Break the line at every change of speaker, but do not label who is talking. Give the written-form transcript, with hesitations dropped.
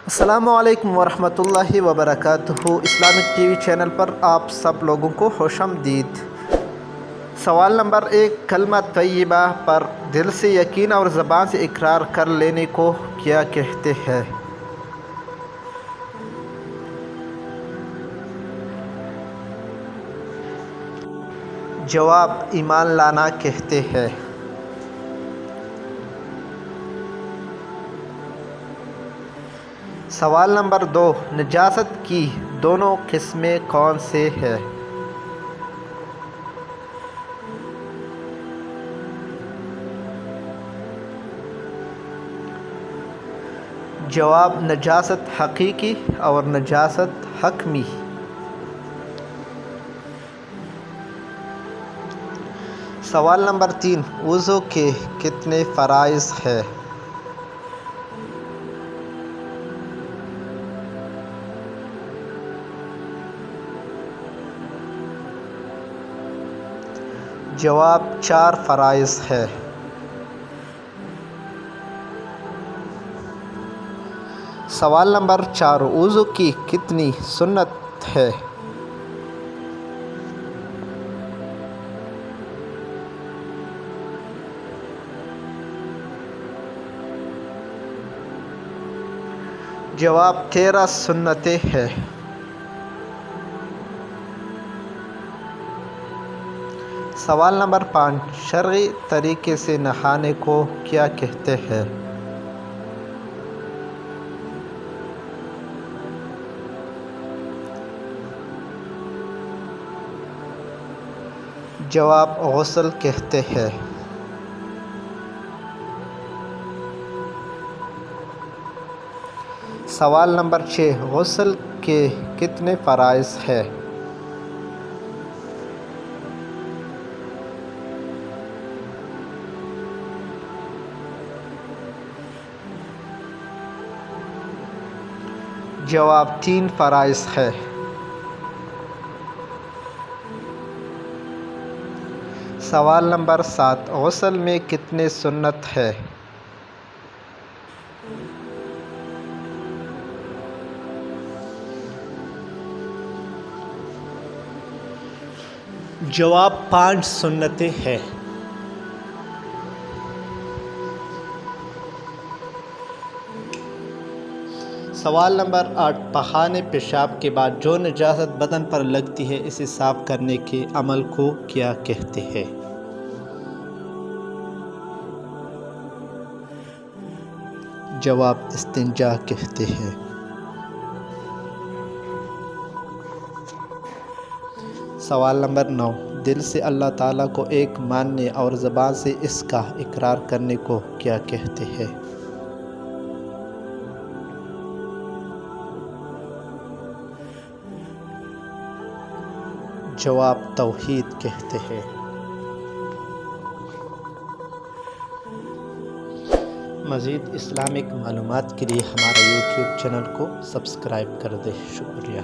السلام علیکم ورحمۃ اللہ وبرکاتہ۔ اسلامک ٹی وی چینل پر آپ سب لوگوں کو خوش آمدید۔ سوال نمبر 1، کلمہ طیبہ پر دل سے یقین اور زبان سے اقرار کر لینے کو کیا کہتے ہیں؟ جواب، ایمان لانا کہتے ہیں۔ سوال نمبر 2، نجاست کی دونوں قسمیں کون سے ہیں؟ جواب، نجاست حقیقی اور نجاست حکمی۔ سوال نمبر 3، وضو کے کتنے فرائض ہیں؟ جواب، 4 فرائض ہیں۔ سوال نمبر 4، وضو کی کتنی سنت ہے؟ جواب، 13 سنتیں ہیں۔ سوال نمبر 5، شرعی طریقے سے نہانے کو کیا کہتے ہیں؟ جواب، غسل کہتے ہیں۔ سوال نمبر 6، غسل کے کتنے فرائض ہیں؟ جواب، 3 فرائض ہیں۔ سوال نمبر 7، غسل میں کتنے سنت ہیں؟ جواب، 5 سنتیں ہیں۔ سوال نمبر 8، پخانے پیشاب کے بعد جو نجاست بدن پر لگتی ہے اسے صاف کرنے کے عمل کو کیا کہتے ہیں؟ جواب، استنجا کہتے ہیں۔ سوال نمبر 9، دل سے اللہ تعالیٰ کو ایک ماننے اور زبان سے اس کا اقرار کرنے کو کیا کہتے ہیں؟ جواب، توحید کہتے ہیں۔ مزید اسلامک معلومات کے لیے ہمارا یوٹیوب چینل کو سبسکرائب کر دیں۔ شکریہ۔